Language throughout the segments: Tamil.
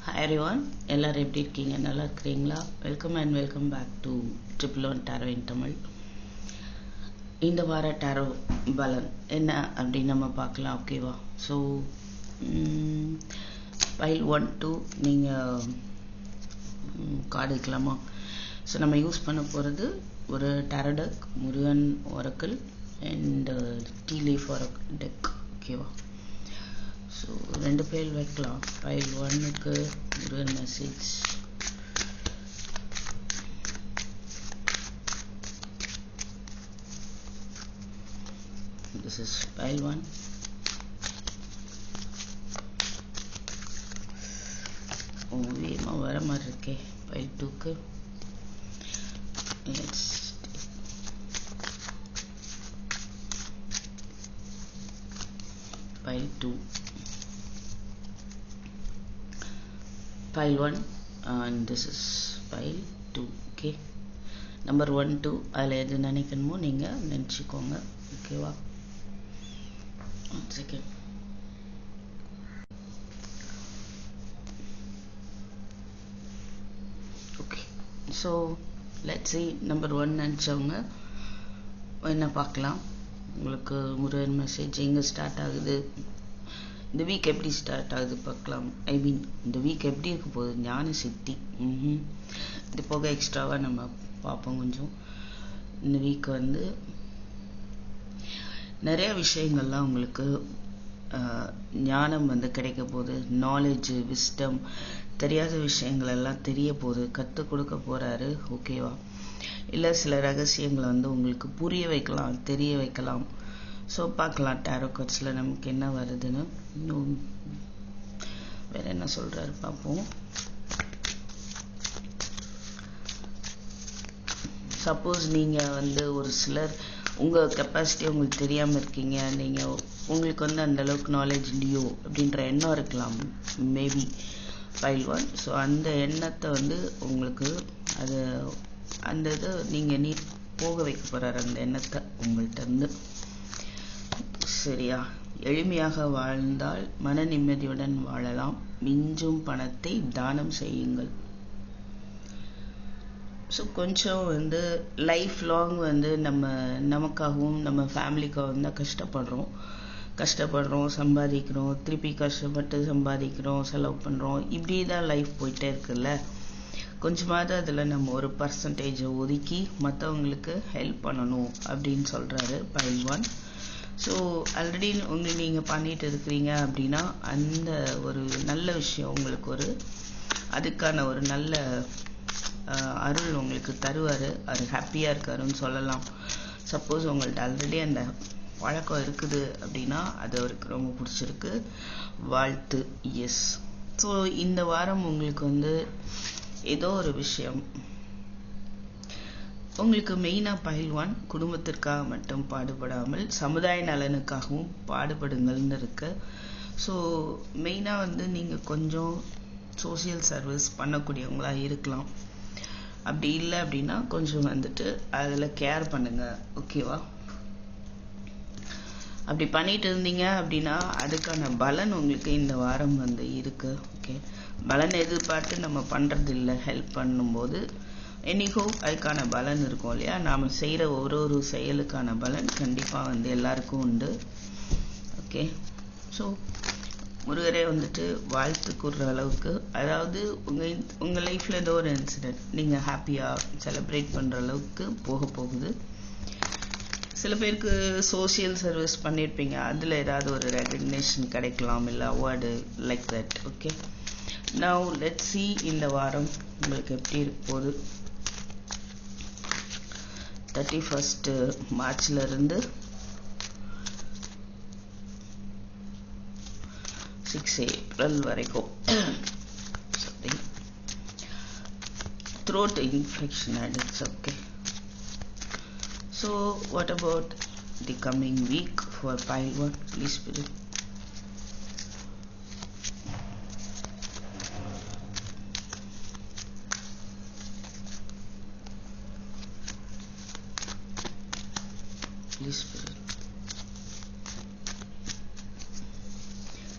Hi everyone, எல்லாரும் எப்படி இருக்கீங்க? நல்லா இருக்கிறீங்களா? Welcome back to triple one tarot in Tamil. இந்த வார டேரோ பலன் என்ன அப்படின்னு நம்ம பார்க்கலாம். ஓகேவா? ஸோ பைல் 1 2 நீங்கள் கார்டு வைக்கலாமா? ஸோ நம்ம யூஸ் பண்ண போகிறது ஒரு tarot deck, Murugan oracle and tea leaf deck. ஓகேவா? ஸோ 2 பேர் வைக்கலாம். ஃபைல் 1க்கு Murugan message, this is file 1. வேகமாக வர மாதிரி இருக்கே. ஃபைல் 2க்கு file 2, file 1 and this is file 2. okay, number 1 2 அதில் எது நினைக்கணுமோ நீங்கள் நினச்சிக்கோங்க. ஓகேவா? 1 second. Okay, so let's see number 1 நினச்சவங்க என்ன பார்க்கலாம். உங்களுக்கு முருகன் மெசேஜ் எங்கே ஸ்டார்ட் ஆகுது, இந்த வீக் எப்படி ஸ்டார்ட் ஆகுது பார்க்கலாம். ஐ மீன் இந்த வீக் எப்படி இருக்க போகுது, ஞான சித்தி. இது போக எக்ஸ்ட்ராவாக நம்ம பார்ப்போம் கொஞ்சம். இந்த வீக் வந்து நிறைய விஷயங்கள்லாம் உங்களுக்கு ஞானம் வந்து கிடைக்க போகுது. நாலேஜு, விஸ்டம், தெரியாத விஷயங்கள் எல்லாம் தெரிய போகுது, கற்றுக் கொடுக்க போகிறாரு. ஓகேவா? இல்லை சில ரகசியங்களை வந்து உங்களுக்கு புரிய வைக்கலாம், தெரிய வைக்கலாம். ஸோ பார்க்கலாம் டேரோ கார்ட்ஸில் நமக்கு என்ன வருதுன்னு. இன்னும் வேறு என்ன சொல்கிறாரு பார்ப்போம். சப்போஸ் நீங்கள் வந்து ஒரு சிலர் உங்கள் கெப்பாசிட்டி உங்களுக்கு தெரியாமல் இருக்கீங்க, நீங்கள் உங்களுக்கு வந்து அந்தளவுக்கு நாலேஜ் இல்லையோ அப்படின்ற எண்ணம் இருக்கலாம், மேபி ஃபைல் 1. ஸோ அந்த எண்ணத்தை வந்து உங்களுக்கு அது அந்த இதை நீங்கள் போக வைக்க போகிறார், அந்த எண்ணத்தை உங்கள்கிட்ட இருந்து. சரியா? எளிமையாக வாழ்ந்தால் மன நிம்மதியுடன் வாழலாம், மிஞ்சும் பணத்தை தானம் செய்யுங்கள். ஸோ கொஞ்சம் வந்து லைஃப் லாங் வந்து நமக்காகவும் நம்ம ஃபேமிலிக்காகவும் தான் கஷ்டப்படுறோம், சம்பாதிக்கிறோம், திருப்பி கஷ்டப்பட்டு சம்பாதிக்கிறோம், செலவு பண்ணுறோம், இப்படி தான் லைஃப் போயிட்டே இருக்குல்ல. கொஞ்சமாவது அதில் நம்ம ஒரு பர்சன்டேஜை ஒதுக்கி மற்றவங்களுக்கு ஹெல்ப் பண்ணணும் அப்படின்னு சொல்கிறாரு ஃபைல் 1. ஸோ ஆல்ரெடி நீங்கள் பண்ணிட்டு இருக்கிறீங்க அப்படின்னா அந்த ஒரு நல்ல விஷயம் உங்களுக்கு அதுக்கான ஒரு நல்ல அருள் உங்களுக்கு தருவார். அது ஹாப்பியாக இருக்காருன்னு சொல்லலாம். சப்போஸ் உங்கள்கிட்ட ஆல்ரெடி அந்த பழக்கம் இருக்குது அப்படின்னா அது அவருக்கு ரொம்ப பிடிச்சிருக்கு, வாழ்த்து. எஸ். ஸோ இந்த வாரம் உங்களுக்கு வந்து ஏதோ ஒரு விஷயம் உங்களுக்கு மெயினாக ஃபைல் 1 குடும்பத்திற்காக மட்டும் பாடுபடாமல் சமுதாய நலனுக்காகவும் பாடுபடுங்கள்னு இருக்கு. ஸோ மெயினாக வந்து நீங்கள் கொஞ்சம் சோசியல் சர்வீஸ் பண்ணக்கூடியவங்களாக இருக்கலாம். அப்படி இல்லை அப்படின்னா கொஞ்சம் வந்துட்டு அதில் கேர் பண்ணுங்கள். ஓகேவா? அப்படி பண்ணிட்டு இருந்தீங்க அப்படின்னா அதுக்கான பலன் உங்களுக்கு இந்த வாரம் வந்து இருக்குது. ஓகே, பலன் எதிர்பார்த்து நம்ம பண்ணுறது இல்லை. ஹெல்ப் பண்ணும்போது எனிஹோ அதுக்கான பலன் இருக்கும் இல்லையா? நாம் செய்கிற ஒரு செயலுக்கான பலன் கண்டிப்பாக வந்து எல்லாருக்கும் உண்டு. ஓகே, ஸோ முருகரே வந்துட்டு வாழ்த்து கூறுற அளவுக்கு, அதாவது உங்கள் லைஃப்பில் ஏதோ ஒரு இன்சிடென்ட் நீங்கள் ஹாப்பியாக செலிப்ரேட் பண்ணுற அளவுக்கு போகுது. சில பேருக்கு சோசியல் சர்வீஸ் பண்ணியிருப்பீங்க, அதில் ஏதாவது ஒரு ரெகக்னேஷன் கிடைக்கலாம், இல்லை award like that. Okay, now let's see இந்த வாரம் உங்களுக்கு எப்படி இருக்க போகுது. 31st மார்ச்லேருந்து 6 ஏப்ரல் வரைக்கும் throat infection and it's okay. So what about the coming week for file 1? Please spirit. Please spirit.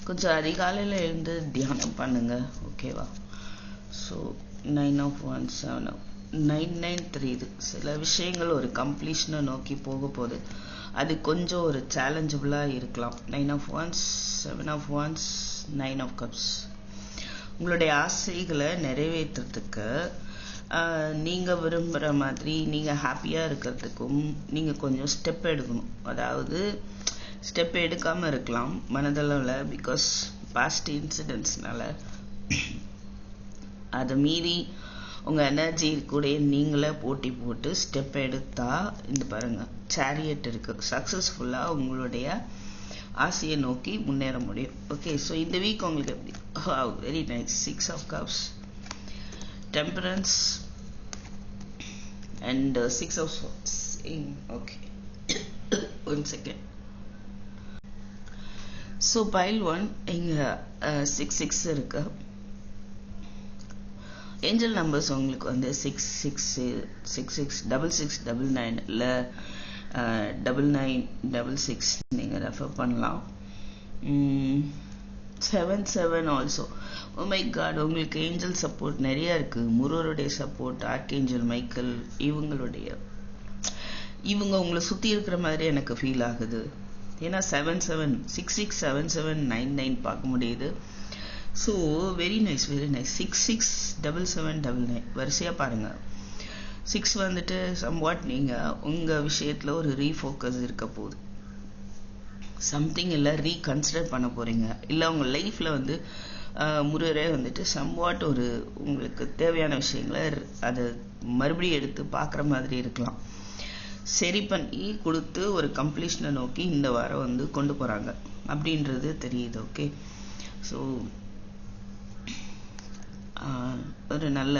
கொஞ்சம் அதிகாலையில் எழுந்து தியானம் பண்ணுங்க, ஓகேவா? ஸோ 9 of Wands 7 of 9 இது சில விஷயங்கள் ஒரு கம்ப்ளீஷனை நோக்கி போக போகுது. அது கொஞ்சம் ஒரு சேலஞ்சபிளாக இருக்கலாம். 9 of Wands 7 of Wands 9 of Cups. உங்களுடைய ஆசைகளை நிறைவேற்றுறதுக்கு நீங்கள் விரும்புகிற மாதிரி நீங்கள் ஹாப்பியாக இருக்கிறதுக்கும் நீங்கள் கொஞ்சம் ஸ்டெப் எடுக்கணும். அதாவது ஸ்டெப் எடுக்காமல் இருக்கலாம் மனதளவில், பிகாஸ் பாஸ்ட் இன்சிடென்ட்ஸ்னால. அதை மீறி உங்கள் எனர்ஜி கூட நீங்களே போட்டி போட்டு ஸ்டெப் எடுத்தால் இந்த பாருங்கள் சேரியட் இருக்குது, சக்ஸஸ்ஃபுல்லாக உங்களுடைய ஆசையை நோக்கி முன்னேற முடியும். ஓகே, ஸோ இந்த வீக் உங்களுக்கு எப்படி? Very nice. 6 of Cups, Temperance and 6 of Swords. Okay. 1 second. So pile 1 இங்கே 6 இருக்கு. ஏஞ்சல் நம்பர்ஸ் உங்களுக்கு வந்து 66666699 இல்லை 9966 நீங்கள் ரெஃபர் பண்ணலாம். 77 ஆல்சோ. ஓ மை காட், உங்களுக்கு ஏஞ்சல் சப்போர்ட் நிறைய இருக்குது. முருகருடைய சப்போர்ட், ஆர்க்கேஞ்சல் மைக்கேல், இவங்க உங்களை சுற்றி இருக்கிற மாதிரி எனக்கு ஃபீல் ஆகுது. ஏன்னா 667799 பார்க்க முடியுது. So very nice, very nice. 667799 வரிசையாக பாருங்கள். 6 வந்துட்டு சம்வாட் நீங்கள் உங்கள் விஷயத்தில் ஒரு ரீஃபோக்கஸ் இருக்க போகுது. சம்திங் இல்லை ரீகன்சிடர் பண்ண போகிறீங்க. இல்லை உங்கள் லைஃப்பில் வந்து முருகரே வந்துட்டு சம்வாட் ஒரு உங்களுக்கு தேவையான விஷயங்களை அதை மறுபடியும் எடுத்து பார்க்குற மாதிரி இருக்கலாம். சரி பண்ணி கொடுத்து ஒரு கம்ப்ளீஷனை நோக்கி இந்த வாரம் வந்து கொண்டு போகிறாங்க அப்படின்றது தெரியுது. ஓகே, ஸோ ஒரு நல்ல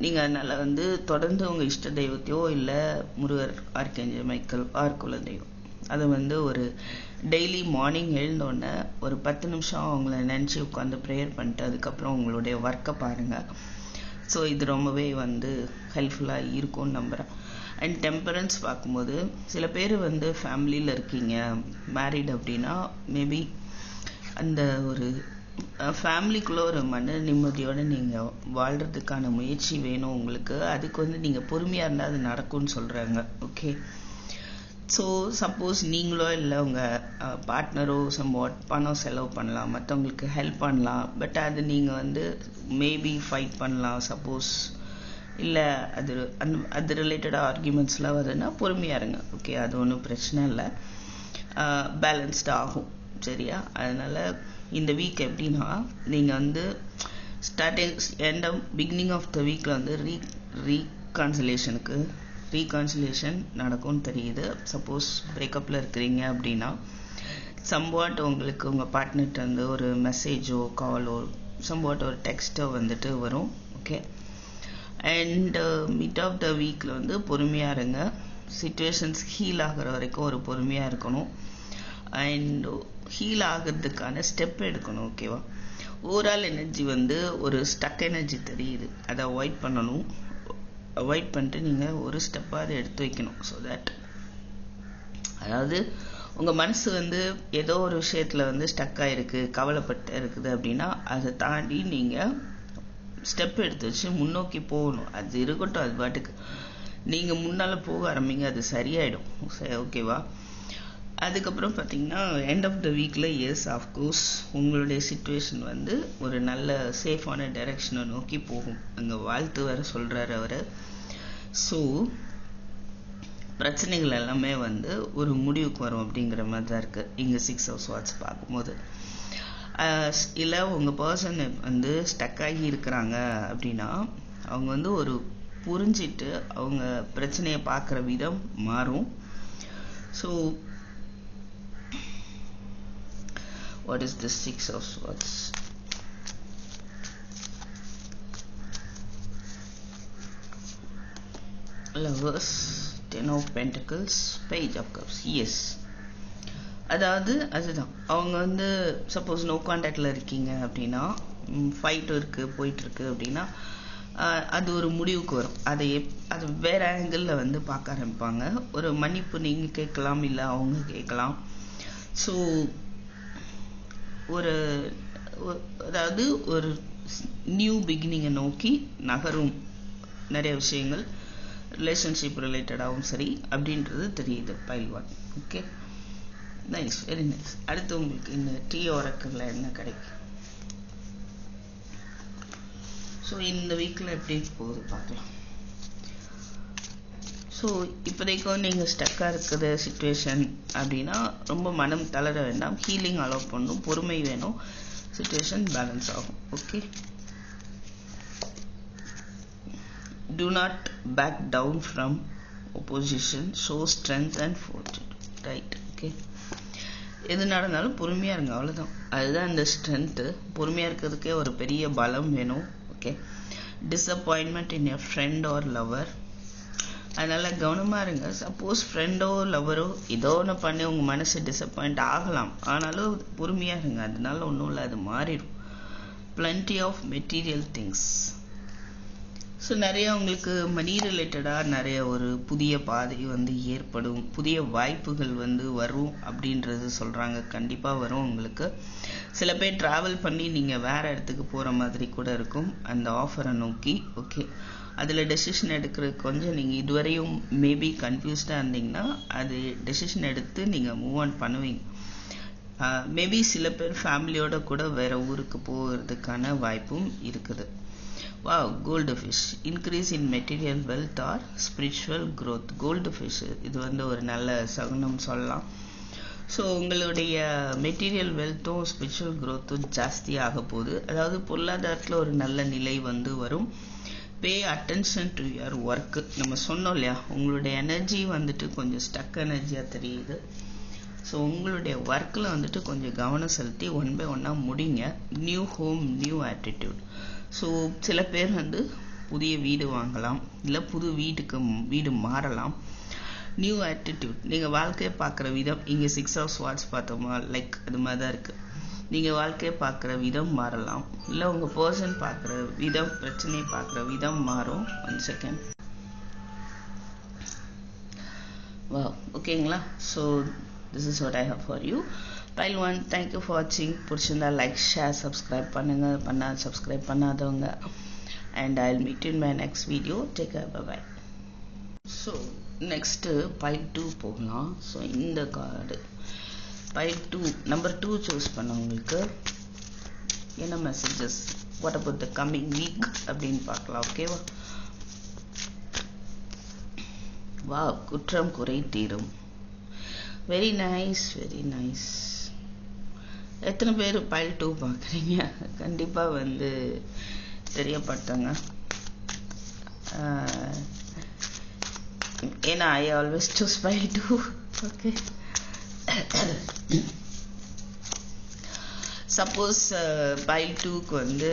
நீங்கள் நல்லா வந்து தொடர்ந்து உங்கள் இஷ்ட தெய்வத்தையோ இல்லை முருகர், ஆர்க்கேஞ்சல் மைக்கேல், குலதெய்வம், அதை வந்து ஒரு டெய்லி மார்னிங் எழுந்தோடனே ஒரு 10 நிமிஷம் அவங்கள நினச்சி உட்காந்து ப்ரேயர் பண்ணிட்டு அதுக்கப்புறம் உங்களுடைய ஒர்க்கை பாருங்கள். ஸோ இது ரொம்பவே வந்து ஹெல்ப்ஃபுல்லாக இருக்கும்னு நம்புகிறேன். அண்ட் டெம்பரன்ஸ் பார்க்கும்போது சில பேர் வந்து ஃபேமிலியில் இருக்கீங்க, மேரிட் அப்படின்னா மேபி அந்த ஒரு ஃபேமிலிக்குள்ளே ஒரு மன நிம்மதியோடு நீங்கள் வாழ்கிறதுக்கான முயற்சி வேணும் உங்களுக்கு. அதுக்கு வந்து நீங்கள் பொறுமையாக இருந்தால் அது நடக்கும்னு சொல்கிறாங்க. ஓகே, ஸோ சப்போஸ் நீங்களோ இல்லை உங்கள் பார்ட்னரோ சம்வாட் பணம் செலவு பண்ணலாம், மற்றவங்களுக்கு ஹெல்ப் பண்ணலாம். பட் அது நீங்கள் வந்து மேபி ஃபைட் பண்ணலாம். சப்போஸ் இல்லை அது ரிலேட்டடாக ஆர்கியூமெண்ட்ஸ்லாம் வருதுன்னா பொறுமையாக இருங்க. ஓகே, அது ஒன்றும் பிரச்சனை இல்லை, பேலன்ஸ்டு ஆகும். சரியா? அதனால் இந்த வீக் எப்படின்னா நீங்கள் வந்து பிகினிங் ஆஃப் த வீக்கில் வந்து ரீகான்சிலேஷன் நடக்கும்னு தெரியுது. சப்போஸ் பிரேக்கப்பில் இருக்கிறீங்க அப்படின்னா சம்வாட் உங்களுக்கு உங்கள் பார்ட்னர்கிட்ட வந்து ஒரு மெசேஜோ காலோ சம்வாட் ஒரு டெக்ஸ்ட்டோ வந்துட்டு வரும். Okay, and mid of the வீக்கில் வந்து பொறுமையாக இருங்க. சிச்சுவேஷன்ஸ் ஹீல் ஆகிற வரைக்கும் ஒரு பொறுமையாக இருக்கணும். அண்ட் ஹீல் ஆகிறதுக்கான ஸ்டெப் எடுக்கணும். ஓகேவா? ஓவரால் எனர்ஜி வந்து ஒரு ஸ்டக் எனர்ஜி தெரியுது, அதை அவாய்ட் பண்ணணும். அவாய்ட் பண்ணிட்டு நீங்கள் ஒரு ஸ்டெப்பாக அதை எடுத்து வைக்கணும். ஸோ தட் அதாவது உங்கள் மனசு வந்து ஏதோ ஒரு விஷயத்தில் வந்து ஸ்டக்காக இருக்குது, கவலைப்பட்டு இருக்குது அப்படின்னா அதை தாண்டி நீங்கள் ஸ்டெப் எடுத்து வச்சு முன்னோக்கி போகணும். அது இருக்கட்டும், அது பாட்டுக்கு நீங்கள் முன்னால் போக ஆரம்பிங்க, அது சரியாயிடும். ஓகேவா? அதுக்கப்புறம் பார்த்தீங்கன்னா எண்ட் ஆஃப் த வீக்கில் எஸ் ஆஃப்கோர்ஸ் உங்களுடைய சிச்சுவேஷன் வந்து ஒரு நல்ல சேஃபான டைரெக்ஷனை நோக்கி போகும். அங்கே வாழ்த்து வர சொல்கிறாரு அவர். ஸோ பிரச்சனைகள் எல்லாமே வந்து ஒரு முடிவுக்கு வரும் அப்படிங்கிற மாதிரி தான் இருக்குது இங்கே 6 of Swords பார்க்கும்போது. இல்லை உங்கள் பர்சன் வந்து ஸ்டக் ஆகி இருக்கிறாங்க அப்படின்னா அவங்க வந்து ஒரு புரிஞ்சிட்டு அவங்க பிரச்சனையை பார்க்குற விதம் மாறும். So what is the 6 of Swords? Lovers, 10 of Pentacles, Page of Cups. Yes, அதாவது அதுதான் அவங்க வந்து சப்போஸ் நோ கான்டாக்டில் இருக்கீங்க அப்படின்னா ஃபைட் இருக்குது போயிட்டுருக்கு அப்படின்னா அது ஒரு முடிவுக்கு வரும். அது வேறு ஆங்கிளில் வந்து பார்க்க ஆரம்பிப்பாங்க. ஒரு மன்னிப்பு நீங்கள் கேட்கலாம், இல்லை அவங்க கேட்கலாம். ஸோ ஒரு அதாவது ஒரு நியூ பிகினிங்கை நோக்கி நகரும் நிறைய விஷயங்கள் ரிலேஷன்ஷிப் ரிலேட்டடாகவும் சரி அப்படின்றது தெரியுது file 1. Okay, nice, very nice. அடுத்து உங்களுக்கு இந்த டீ ஒரக்கரில் என்ன கிடைக்கும்? ஸோ இந்த வீக்கில் எப்படி போகுது பார்க்கலாம். ஸோ இப்போதைக்கும் நீங்கள் ஸ்டக்காக இருக்கிற சுச்சுவேஷன் அப்படின்னா ரொம்ப மனம் தளர வேண்டாம். ஹீலிங் அலோவ் பண்ணணும், பொறுமை வேணும், சுச்சுவேஷன் பேலன்ஸ் ஆகும். Okay, do not back down from opposition, show strength and fortitude. Right? Okay, எது நடந்தாலும் பொறுமையாக இருங்க, அவ்வளோதான். அதுதான் இந்த ஸ்ட்ரென்த்து. பொறுமையாக இருக்கிறதுக்கே ஒரு பெரிய பலம் வேணும். ஓகே, டிஸப்பாயின்மெண்ட் இன் எ ஃப்ரெண்ட் ஆர் லவர், அதனால் கவனமாக இருங்க. சப்போஸ் ஃப்ரெண்டோ லவரோ ஏதோ ஒன்று பண்ணி உங்கள் மனசு டிஸப்பாயிண்ட் ஆகலாம், ஆனாலும் பொறுமையாக இருங்க, அதனால ஒன்றும் இல்லை, அது மாறிடும். plenty of material things. So நிறைய உங்களுக்கு மணி ரிலேட்டடாக நிறைய ஒரு புதிய பாதை வந்து ஏற்படும், புதிய வாய்ப்புகள் வந்து வரும் அப்படின்றது சொல்கிறாங்க. கண்டிப்பாக வரும் உங்களுக்கு. சில பேர் ட்ராவல் பண்ணி நீங்கள் வேறு இடத்துக்கு போகிற மாதிரி கூட இருக்கும் அந்த ஆஃபரை நோக்கி. ஓகே, அதில் டெசிஷன் எடுக்கிறது கொஞ்சம் நீங்கள் இதுவரையும் மேபி கன்ஃபியூஸ்டாக இருந்தீங்கன்னா அது டெசிஷன் எடுத்து நீங்கள் மூவ் ஆன் பண்ணுவீங்க. மேபி சில பேர் ஃபேமிலியோட கூட வேறு ஊருக்கு போகிறதுக்கான வாய்ப்பும் இருக்குது. Wow, goldfish, increase in material wealth or spiritual growth. Goldfish இது வந்து ஒரு நல்ல சகுனம் சொல்லலாம். ஸோ உங்களுடைய மெட்டீரியல் வெல்த்தும் ஸ்பிரிச்சுவல் க்ரோத்தும் ஜாஸ்தி ஆக போகுது. அதாவது பொருளாதாரத்தில் ஒரு நல்ல நிலை வந்து வரும். Pay attention to your work. நம்ம சொன்னோம் இல்லையா, உங்களுடைய எனர்ஜி வந்துட்டு கொஞ்சம் ஸ்டக் எனர்ஜியாக தெரியுது. ஸோ உங்களுடைய ஒர்க்கில் வந்துட்டு கொஞ்சம் கவனம் செலுத்தி ஒன் பை ஒன்னாக முடிங்க. New home, new attitude. So சில பேர் வந்து புதிய வீடு வாங்கலாம், இல்லை புது வீடு மாறலாம். நியூ ஆட்டிடியூட், நீங்கள் வாழ்க்கையை பார்க்குற விதம், இங்கே 6 of Swords பார்த்தோமா, லைக் அது மாதிரி தான் இருக்குது. நீங்கள் வாழ்க்கையை பார்க்குற விதம் மாறலாம், இல்லை உங்கள் பர்சன் பார்க்குற விதம், பிரச்சனையை பார்க்குற விதம் மாறும். 1 second. வா, ஓகேங்களா? So this is what I have for you. Pile 1, thank you for watching. பிடிச்சிருந்தா லைக், ஷேர், சப்ஸ்கிரைப் பண்ணுங்கள். சப்ஸ்கிரைப் பண்ணாதவங்க. And I'll meet you in my next video. Take care, bye-bye. So next Pile 2 போகலாம். ஸோ இந்த கார்டு Pile 2 நம்பர் 2 சூஸ் பண்ணவங்களுக்கு என்ன messages, what about the coming week அப்படின்னு பார்க்கலாம். ஓகேவா? வா, குற்றம் குறை தீரும். Very nice, very nice. எத்தனை பேர் Pile 2 பார்க்குறீங்க? கண்டிப்பாக வந்து தெரியப்பட்டாங்க. ஏன்னா I always choose Pile 2. Okay, suppose Pile 2க்கு வந்து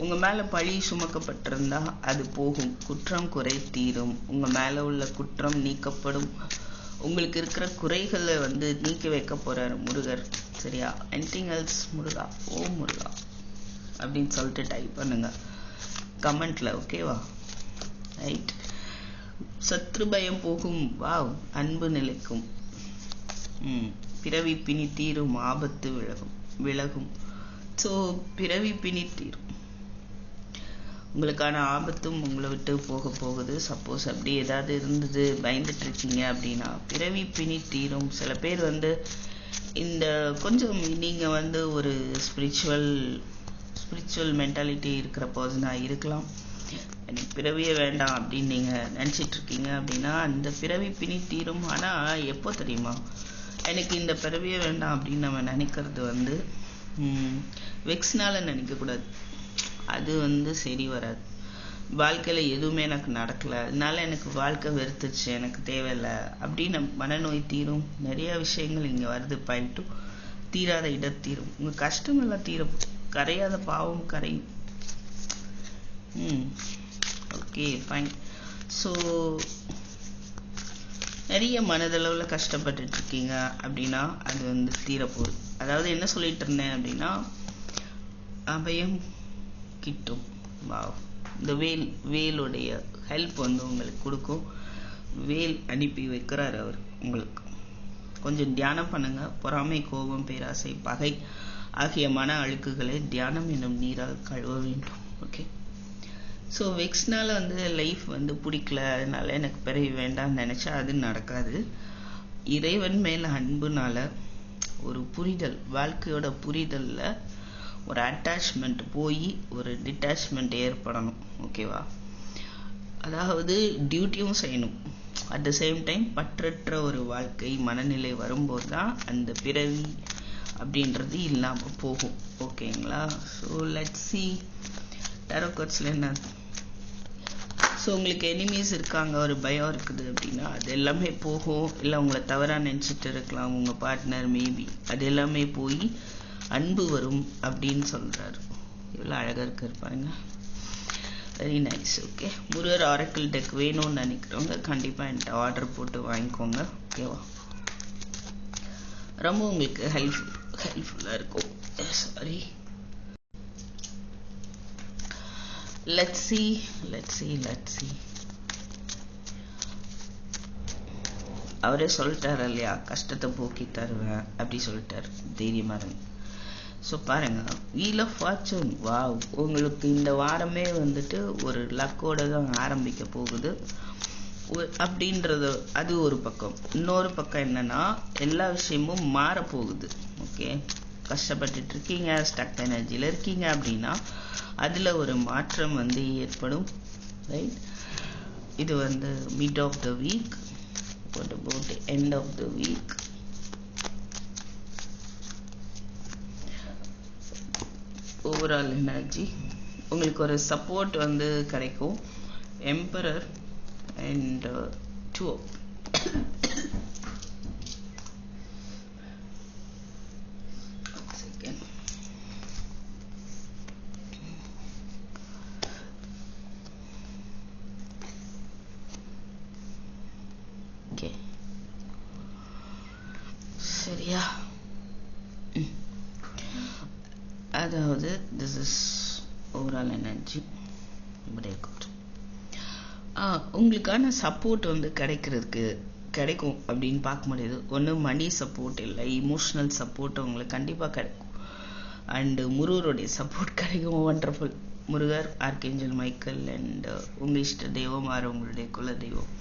உங்கள் மேலே பழி சுமக்கப்பட்டிருந்தா அது போகும். குற்றம் குறை தீரும். உங்கள் மேலே உள்ள குற்றம் நீக்கப்படும். உங்களுக்கு இருக்கிற குறைகளை வந்து நீக்கி வைக்க போகிறார் முருகர். சரியா? எனிதிங் எல்ஸ் முருகா, ஓ முருகா அப்படின்னு சொல்லிட்டு டைப் பண்ணுங்க கமெண்ட்ல. ஓகேவா? ரைட். சத்ரு பயம் போகும். வாவ், அன்பு நிலைக்கும். பிறவி பிணி தீரும், ஆபத்து விலகும். ஸோ பிறவி பிணி தீரும், உங்களுக்கான ஆபத்தும் உங்களை விட்டு போக போகுது. சப்போஸ் அப்படி ஏதாவது இருந்தது, பயந்துட்டு இருக்கீங்க அப்படின்னா பிறவி பிணி தீரும். சில பேர் வந்து இந்த கொஞ்சம் நீங்கள் வந்து ஒரு ஸ்பிரிச்சுவல் மென்டாலிட்டி இருக்கிற பர்சனாக இருக்கலாம். எனக்கு பிறவியே வேண்டாம் அப்படின்னு நீங்கள் நினச்சிட்டு இருக்கீங்க அப்படின்னா அந்த பிறவி பிணி தீரும். ஆனால் எப்போ தெரியுமா? எனக்கு இந்த பிறவியே வேண்டாம் அப்படின்னு நம்ம நினைக்கிறது வந்து வெக்ஸ்னால நினைக்கக்கூடாது. அது வந்து சரி வராது. வாழ்க்கையில் எதுவுமே எனக்கு நடக்கலை, அதனால எனக்கு வாழ்க்கை வெறுத்துச்சு, எனக்கு தேவையில்லை அப்படின்னு மனநோய் தீரும். நிறைய விஷயங்கள் இங்கே வருது. Pile 2 தீராத இடத்தீரும். உங்கள் கஷ்டமெல்லாம் தீரும். கரையாத பாவம் கரையும். Okay, fine. ஸோ நிறைய மனதளவில் கஷ்டப்பட்டுட்டு இருக்கீங்க அப்படின்னா அது வந்து தீரப்போகுது. அதாவது என்ன சொல்லிட்டு இருந்தேன் அப்படின்னா, அபயம் கிட்டும். வாவ், இந்த வேலுடைய ஹெல்ப் வந்து உங்களுக்கு கொடுக்கும். வேல் அனுப்பி வைக்கிறார் அவர் உங்களுக்கு. கொஞ்சம் தியானம் பண்ணுங்க. பொறாமை, கோபம், பேராசை, பகை ஆகிய மன அழுக்குகளை தியானம் என்னும் நீரால் கழுவ வேண்டும். ஓகே. ஸோ வெக்ஸ்னால வந்து லைஃப் வந்து பிடிக்கல, அதனால எனக்கு பிறகு வேண்டாம்னு நினச்சா அது நடக்காது. இறைவன் மேல அன்புனால ஒரு புரிதல், வாழ்க்கையோட புரிதலில் ஒரு அட்டாச்மெண்ட் போய் ஒரு டிட்டாச்மெண்ட் ஏற்படணும். ஓகேவா? அதாவது டியூட்டியும் செய்யணும், அட் த சேம் டைம் பற்றற்ற ஒரு வாழ்க்கை மனநிலை வரும்போது தான் அந்த பிறவி அப்படின்றது இல்லாமல் போகும். ஓகேங்களா? ஸோ லெட்ஸ் சி டாரோ கார்ட்ஸில் என்ன. ஸோ உங்களுக்கு எனிமீஸ் இருக்காங்க, ஒரு பயம் இருக்குது அப்படின்னா அது எல்லாமே போகும். இல்லை உங்களை தவறாக நினச்சிட்டு இருக்கலாம் உங்கள் பார்ட்னர், மேபி அது எல்லாமே போய் அன்பு வரும் அப்படின்னு சொல்கிறாரு. இவ்வளோ அழகாக இருக்காரு பாருங்க. Very nice. Okay. Murugar Oracle tech வேணும்னு நினைக்கிறவங்க கண்டிப்பாக என்கிட்ட ஆர்டர் போட்டு வாங்கிக்கோங்க. ஓகேவா? ரொம்ப உங்களுக்கு ஹெல்ப்ஃபுல்லாக இருக்கும். சாரி. Let's see. அவரே சொல்லிட்டாரு இல்லையா, கஷ்டத்தை போக்கி தருவேன் அப்படி சொல்லிட்டாரு. தைரியமா இருங்க. ஸோ பாருங்க, வீல் ஆஃப் ஃபார்ச்சூன். வாவ், உங்களுக்கு இந்த வாரமே வந்துட்டு ஒரு லக்கோட தான் ஆரம்பிக்க போகுது அப்படின்றது அது ஒரு பக்கம். இன்னொரு பக்கம் என்னன்னா, எல்லா விஷயமும் மாற போகுது. ஓகே. கஷ்டப்பட்டுட்டு இருக்கீங்க, ஸ்டக் எனர்ஜியில் இருக்கீங்க அப்படின்னா அதில் ஒரு மாற்றம் வந்து ஏற்படும். ரைட். இது வந்து mid of the week. What about end of the week? Overall energy உங்களுக்கு ஒரு சப்போர்ட் வந்து கிடைக்கும். Emperor and 2. சரியா? அதாவது திஸ் இஸ் ஓவரால் எனர்ஜி. உங்களுக்கான சப்போர்ட் வந்து கிடைக்கும் அப்படின்னு பார்க்க முடியுது. ஒன்று மணி சப்போர்ட், இல்லை இமோஷனல் சப்போர்ட் உங்களுக்கு கண்டிப்பாக கிடைக்கும். அண்டு முருகருடைய சப்போர்ட் கிடைக்கும். Wonderful. Murugar, archangel Michael and உங்கள் இஷ்ட தெய்வம் ஆறு உங்களுடைய குல தெய்வம்.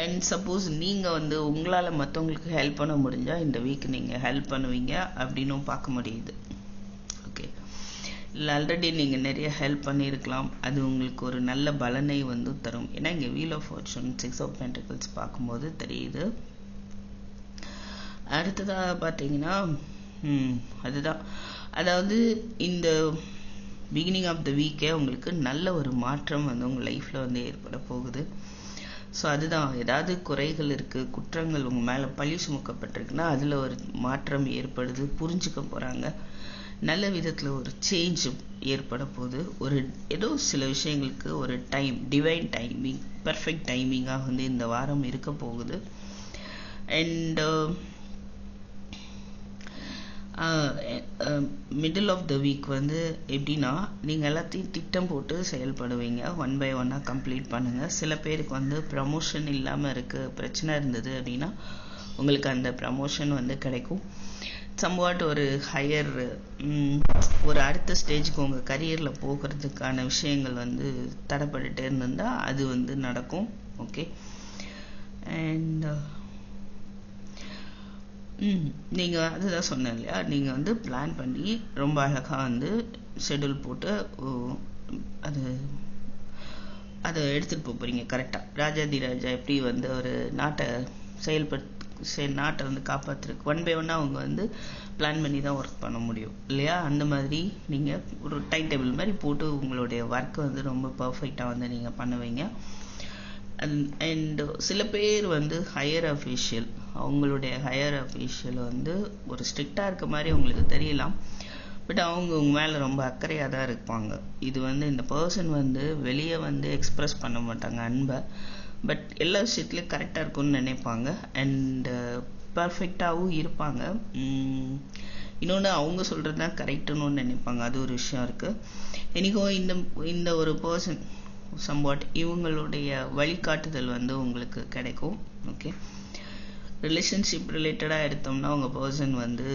அண்ட் சப்போஸ் நீங்கள் வந்து உங்களால் மற்றவங்களுக்கு ஹெல்ப் பண்ண முடிஞ்சால் இந்த வீக் நீங்கள் ஹெல்ப் பண்ணுவீங்க அப்படின்னும் பார்க்க முடியுது. ஓகே. இல்லை ஆல்ரெடி நீங்கள் நிறைய ஹெல்ப் பண்ணியிருக்கலாம், அது உங்களுக்கு ஒரு நல்ல பலனை வந்து தரும். ஏன்னா இங்கே wheel of fortune, 6 of pentacles பார்க்கும்போது தெரியுது. அடுத்ததாக பார்த்தீங்கன்னா அதுதான், அதாவது இந்த பிகினிங் ஆஃப் த வீக்கே உங்களுக்கு நல்ல ஒரு மாற்றம் வந்து உங்கள் லைஃப்பில் வந்து ஏற்பட போகுது. ஸோ அதுதான், ஏதாவது குறைகள் இருக்குது, குற்றங்கள் உங்கள் மேலே பழி சுமக்கப்பட்டிருக்குன்னா அதில் ஒரு மாற்றம் ஏற்படுது, புரிஞ்சுக்க போகிறாங்க. நல்ல விதத்தில் ஒரு சேஞ்ச் ஏற்பட போகுது. ஒரு ஏதோ சில விஷயங்களுக்கு ஒரு டைம், டிவைன் டைமிங், பர்ஃபெக்ட் டைமிங்காக வந்து இந்த வாரம் இருக்க போகுது. And middle of the week வந்து எப்படின்னா, நீங்கள் எல்லாத்தையும் திட்டம் போட்டு செயல்படுவீங்க. 1 by 1 கம்ப்ளீட் பண்ணுங்கள். சில பேருக்கு வந்து ப்ரமோஷன் இல்லாமல் இருக்குது, பிரச்சனை இருந்தது அப்படின்னா உங்களுக்கு அந்த ப்ரமோஷன் வந்து கிடைக்கும். சம்வாட் ஒரு ஹையர், ஒரு அடுத்த ஸ்டேஜுக்கு உங்கள் கரியரில் போகிறதுக்கான விஷயங்கள் வந்து தடைப்பட்டுட்டே இருந்திருந்தால் அது வந்து நடக்கும். ஓகே. அண்ட் நீங்கள் அதுதான் சொன்னேன் இல்லையா, நீங்கள் வந்து பிளான் பண்ணி ரொம்ப அழகாக வந்து ஷெட்யூல் போட்டு அதை எடுத்துகிட்டு போகிறீங்க கரெக்டாக. ராஜாதி ராஜா எப்படி வந்து ஒரு நாட்டை நாட்டை வந்து காப்பாற்றுறதுக்கு 1 by 1 அவங்க வந்து பிளான் பண்ணி தான் ஒர்க் பண்ண முடியும் இல்லையா? அந்த மாதிரி நீங்கள் ஒரு டைம் டேபிள் மாதிரி போட்டு உங்களுடைய ஒர்க்கை வந்து ரொம்ப பர்ஃபெக்டாக வந்து நீங்கள் பண்ணுவீங்க. அண்ட் சில பேர் வந்து ஹையர் அஃபீஷியல், அவங்களுடைய ஹையர் அஃபீஷியல் வந்து ஒரு ஸ்ட்ரிக்டாக இருக்க மாதிரி உங்களுக்கு தெரியலாம், பட் அவங்க உங்கள் மேலே ரொம்ப அக்கறையாக தான் இருப்பாங்க. இது வந்து இந்த பர்சன் வந்து வெளியே வந்து எக்ஸ்ப்ரெஸ் பண்ண மாட்டாங்க அன்பை, பட் எல்லா விஷயத்துலையும் கரெக்டாக இருக்கும்னு நினைப்பாங்க. அண்டு பர்ஃபெக்டாகவும் இருப்பாங்க. இன்னொன்று, அவங்க சொல்கிறது தான் கரெக்டுன்னு நினைப்பாங்க. அது ஒரு விஷயம் இருக்குது. எனக்கும் இந்த ஒரு பர்சன் சம்வாட் இவங்களுடைய வழிகாட்டுதல் வந்து உங்களுக்கு கிடைக்கும். ஓகே. ரிலேஷன்ஷிப் ரிலேட்டடாக எடுத்தோம்னா உங்கள் பர்சன் வந்து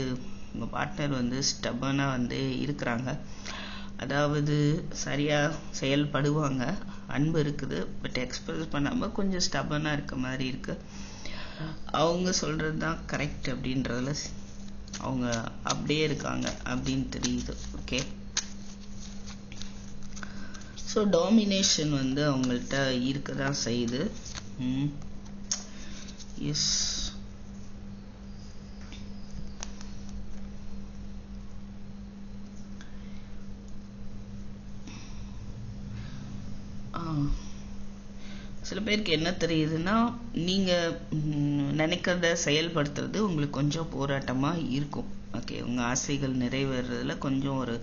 உங்கள் பார்ட்னர் வந்து ஸ்டபனாக வந்து இருக்கிறாங்க. அதாவது சரியாக செயல்படுவாங்க, அன்பு இருக்குது, பட் எக்ஸ்பிரஸ் பண்ணாமல் கொஞ்சம் ஸ்டபனாக இருக்க மாதிரி இருக்குது. அவங்க சொல்கிறது தான் கரெக்ட் அப்படின்றதுல அவங்க அப்படியே இருக்காங்க அப்படின்னு தெரியுது. ஓகே, ஸோ டாமினேஷன் வந்து அவங்கள்ட்ட இருக்க தான் செய்யுது. எஸ், சில பேருக்கு என்ன தெரியுதுன்னா, நீங்கள் நினைக்கிறத செயல்படுத்துறது உங்களுக்கு கொஞ்சம் போராட்டமாக இருக்கும். ஓகே, உங்கள் ஆசைகள் நிறைவேறதுல கொஞ்சம் ஒரு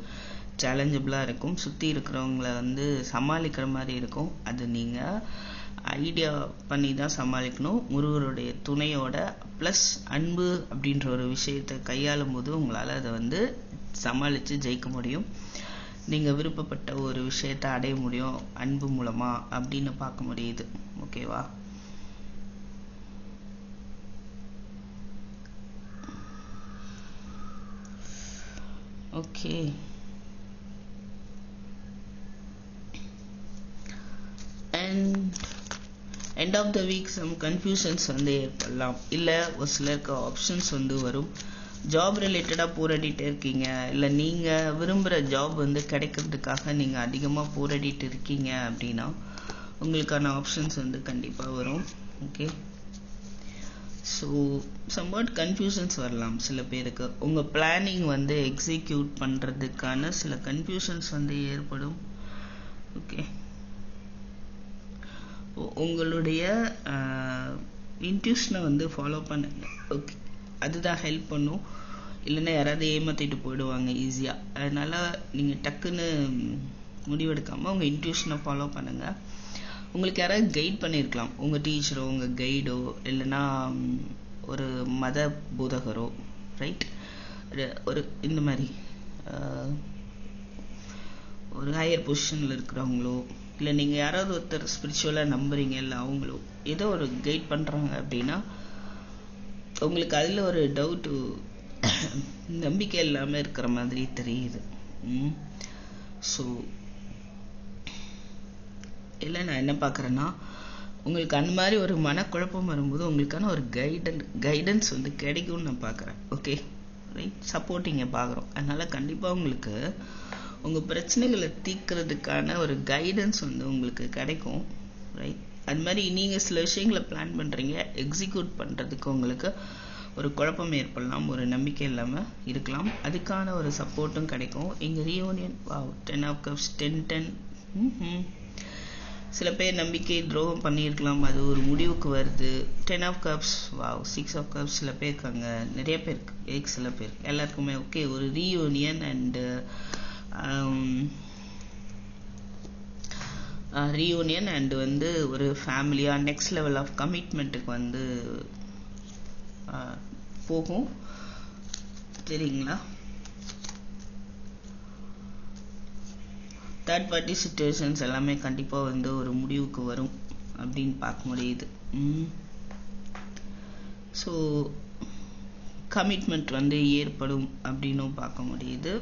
சேலஞ்சபிளாக இருக்கும். சுற்றி இருக்கிறவங்கள வந்து சமாளிக்கிற மாதிரி இருக்கும். அது நீங்கள் ஐடியா பண்ணி தான் சமாளிக்கணும். முருகருடைய துணையோட ப்ளஸ் அன்பு அப்படின்ற ஒரு விஷயத்தை கையாளும் போது உங்களால் அதை வந்து சமாளித்து ஜெயிக்க முடியும். நீங்கள் விருப்பப்பட்ட ஒரு விஷயத்தை அடைய முடியும் அன்பு மூலமாக அப்படின்னு பார்க்க முடியுது. ஓகேவா? Okay, end of the week some confusions வந்து ஏற்படலாம். இல்லை ஒரு சிலருக்கு ஆப்ஷன்ஸ் வந்து வரும். ஜாப் ரிலேட்டடாக போராடிட்டு இருக்கீங்க, இல்லை நீங்கள் விரும்புகிற ஜாப் வந்து கிடைக்கிறதுக்காக நீங்கள் அதிகமாக போராடிட்டு இருக்கீங்க அப்படின்னா உங்களுக்கான ஆப்ஷன்ஸ் வந்து கண்டிப்பாக வரும். ஓகே, ஸோ சம்வாட் கன்ஃபியூஷன்ஸ் வரலாம் சில பேருக்கு. உங்கள் பிளானிங் வந்து எக்ஸிக்யூட் பண்ணுறதுக்கான சில கன்ஃபியூஷன்ஸ் வந்து ஏற்படும். ஓகே, உங்களுடைய இன்ட்யூஷனை வந்து ஃபாலோ பண்ணுங்க. ஓகே, அதுதான் ஹெல்ப் பண்ணும். இல்லைன்னா யாராவது ஏமாற்றிட்டு போயிடுவாங்க ஈஸியாக. அதனால் நீங்கள் டக்குன்னு முடிவெடுக்காமல் உங்கள் இன்ட்யூஷனை ஃபாலோ பண்ணுங்கள். உங்களுக்கு யாராவது கைட் பண்ணியிருக்கலாம், உங்கள் டீச்சரோ உங்கள் கைடோ இல்லைன்னா ஒரு மத போதகரோ, ரைட், ஒரு இந்த மாதிரி ஒரு ஹையர் பொசிஷனில் இருக்கிறவங்களோ, இல்லை நீங்கள் யாராவது ஒருத்தர் ஸ்பிரிச்சுவலாக நம்புறீங்க, இல்லை அவங்களோ ஏதோ ஒரு கைட் பண்ணுறாங்க அப்படின்னா உங்களுக்கு அதில் ஒரு டவுட்டு, நம்பிக்கை இல்லாமல் இருக்கிற மாதிரி தெரியுது. ஸோ இல்லை, நான் என்ன பார்க்குறேன்னா, உங்களுக்கு அந்த மாதிரி ஒரு மனக்குழப்பம் வரும்போது உங்களுக்கான ஒரு கைடன்ஸ் வந்து கிடைக்கும்னு நான் பார்க்குறேன். ஓகே, ரைட், சப்போர்ட்டிங்கை பார்க்குறோம். அதனால் கண்டிப்பாக உங்களுக்கு உங்கள் பிரச்சனைகளை தீர்க்கிறதுக்கான ஒரு கைடன்ஸ் வந்து உங்களுக்கு கிடைக்கும். ரைட், அது மாதிரி நீங்கள் சில விஷயங்களை பிளான் பண்ணுறீங்க, எக்ஸிக்யூட் பண்ணுறதுக்கு உங்களுக்கு ஒரு குழப்பம் ஏற்படலாம், ஒரு நம்பிக்கை இல்லாமல் இருக்கலாம். அதுக்கான ஒரு சப்போர்ட்டும் கிடைக்கும். எங்கள் ரீயூனியன் 10 of Cups 10-10. சில பேர் நம்பிக்கை துரோகம் பண்ணியிருக்கலாம், அது ஒரு முடிவுக்கு வருது. 10 of Cups, 6 of Cups சில பேருக்கு அங்கே நிறைய பேருக்கு சில பேர் எல்லாருக்குமே ஓகே ஒரு ரீயூனியன் அண்ட் வந்து ஒரு ஃபேமிலியாக நெக்ஸ்ட் லெவல் ஆஃப் கமிட்மெண்ட்டுக்கு வந்து போகும். சரிங்களா? தேர்ட் பார்ட்டி சிச்சுவேஷன்ஸ் எல்லாமே கண்டிப்பாக வந்து ஒரு முடிவுக்கு வரும் அப்படின்னு பார்க்க முடியுது. ஸோ கமிட்மெண்ட் வந்து ஏற்படும் அப்படின்னும் பார்க்க முடியுது.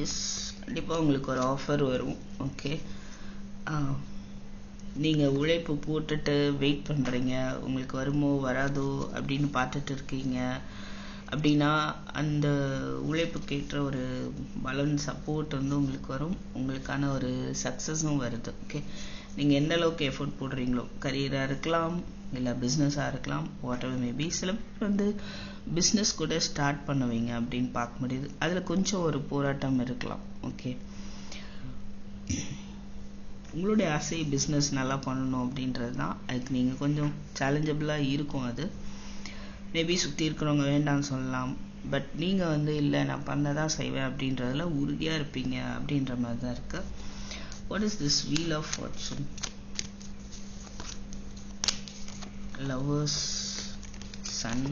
எஸ், கண்டிப்பாக உங்களுக்கு ஒரு ஆஃபர் வரும். ஓகே, நீங்கள் உழைப்பு போட்டுட்டு வெயிட் பண்ணுறீங்க, உங்களுக்கு வருமோ வராதோ அப்படின்னு பார்த்துட்டு இருக்கீங்க அப்படின்னா அந்த உழைப்புக்கேற்ற ஒரு பலன் சப்போர்ட் வந்து உங்களுக்கு வரும். உங்களுக்கான ஒரு சக்ஸஸும் வருது. ஓகே, நீங்கள் எந்த அளவுக்கு எஃபோர்ட் போடுறீங்களோ, கரியராக இருக்கலாம் இல்லை பிஸ்னஸாக இருக்கலாம், வாட் எவர் மேபி. சில பேர் வந்து பிஸ்னஸ் கூட ஸ்டார்ட் பண்ணுவீங்க அப்படின்னு பார்க்க முடியுது. அதில் கொஞ்சம் ஒரு போராட்டம் இருக்கலாம். ஓகே, உங்களுடைய ஆசை பிஸ்னஸ் நல்லா பண்ணணும் அப்படின்றது தான். அதுக்கு நீங்கள் கொஞ்சம் சேலஞ்சபிளாக இருக்கும். அது மேபி சுற்றி இருக்கிறவங்க வேண்டாம்னு சொல்லலாம், பட் நீங்கள் வந்து இல்லை நான் பண்ணதான் செய்வேன் அப்படின்றதுல உறுதியாக இருப்பீங்க அப்படின்ற மாதிரி தான் இருக்கு. What is this wheel of fortune? Lovers, sun,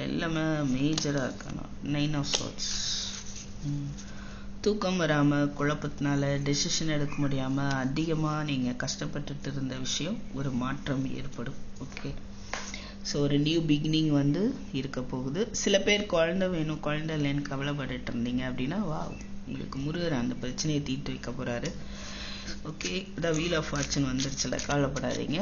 எல்லாமே மேஜராக இருக்கணும். 9 of swords. தூக்கம் வராமல் குழப்பத்தினால டெசிஷன் எடுக்க முடியாமல் அதிகமாக நீங்கள் கஷ்டப்பட்டுட்டு இருந்த விஷயம் ஒரு மாற்றம் ஏற்படும். ஓகே, ஸோ ஒரு நியூ பிகினிங் வந்து இருக்க போகுது. சில பேர் குழந்தை வேணும் குழந்தை இல்லைன்னு கவலைப்பட்டுட்டு இருந்தீங்க அப்படின்னா உங்களுக்கு முருகர் அந்த பிரச்சனையை தீர்த்து வைக்க போகிறாரு. ஓகே, இதான் வீல் ஆஃப் ஃபார்ச்சூன் வந்துருச்சுல, கவலைப்படாதீங்க.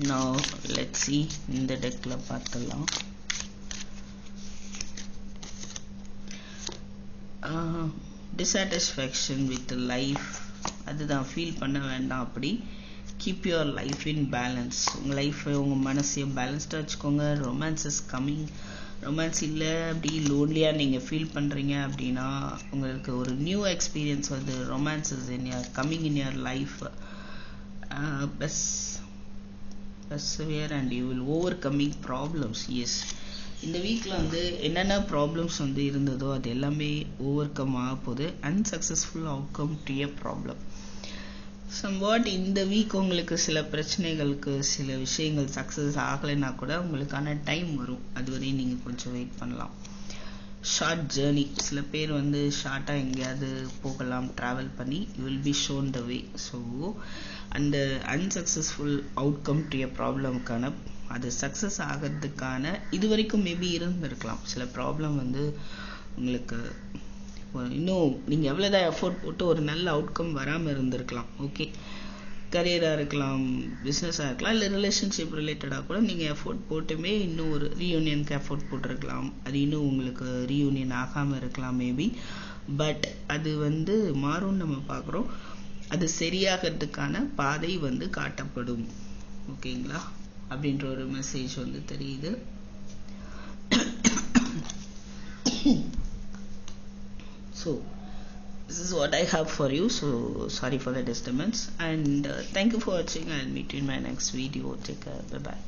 Now let's see, இந்த டெக்ல பார்த்துடலாம். டிசாட்டிஸ்ஃபேக்ஷன் வித் லைஃப், அதுதான் ஃபீல் பண்ண வேண்டாம். அப்படி keep your life in balance. உங்கள் லைஃப்பை உங்கள் மனசையும் பேலன்ஸ்டாக வச்சுக்கோங்க. Romance is coming. ரொமான்ஸ் இல்லை அப்படி லோன்லியாக நீங்கள் ஃபீல் பண்ணுறீங்க அப்படின்னா உங்களுக்கு ஒரு நியூ எக்ஸ்பீரியன்ஸ் வந்து romance is in your coming in your life. persevere and you will overcoming problems. Yes, இந்த வீக்கில் வந்து என்னென்ன ப்ராப்ளம்ஸ் வந்து இருந்ததோ அது எல்லாமே ஓவர் கம் ஆக போகுது. Unsuccessful outcome to a problem. Somewhat இந்த வீக் உங்களுக்கு சில பிரச்சனைகளுக்கு சில விஷயங்கள் சக்ஸஸ் ஆகலைன்னா கூட உங்களுக்கான டைம் வரும். அதுவரையும் நீங்கள் கொஞ்சம் வெயிட் பண்ணலாம். ஷார்ட் ஜேர்னி, சில பேர் வந்து ஷார்ட்டாக எங்கேயாவது போகலாம் ட்ராவல் பண்ணி. You will be shown the way. So அந்த அன்சக்ஸஸ்ஃபுல் அவுட்கம் டு எ ப்ராப்ளமுக்கான அது சக்ஸஸ் ஆகிறதுக்கான இது வரைக்கும் மேபி இருந்திருக்கலாம். சில ப்ராப்ளம் வந்து உங்களுக்கு இன்னும் நீங்கள் எவ்வளோதான் எஃபோர்ட் போட்டு ஒரு நல்ல அவுட்கம் வராமல் இருந்திருக்கலாம். ஓகே, கரியராக இருக்கலாம், பிஸ்னஸாக இருக்கலாம், இல்லை ரிலேஷன்ஷிப் ரிலேட்டடாக கூட நீங்கள் எஃபோர்ட் போட்டுமே இன்னும் ஒரு ரீயூனியனுக்கு எஃபோர்ட் போட்டிருக்கலாம். அது இன்னும் உங்களுக்கு ரீயூனியன் ஆகாமல் இருக்கலாம் மேபி. பட் அது வந்து மாறும்னு நம்ம பார்க்குறோம். அது சரியாகிறதுக்கான பாதை வந்து காட்டப்படும். ஓகேங்களா, அப்படின்ற ஒரு மெசேஜ் வந்து தெரியுது. So this is what I have for you. So sorry for the disturbance and thank you for watching. I'll meet you in my next video. Take care. Bye bye.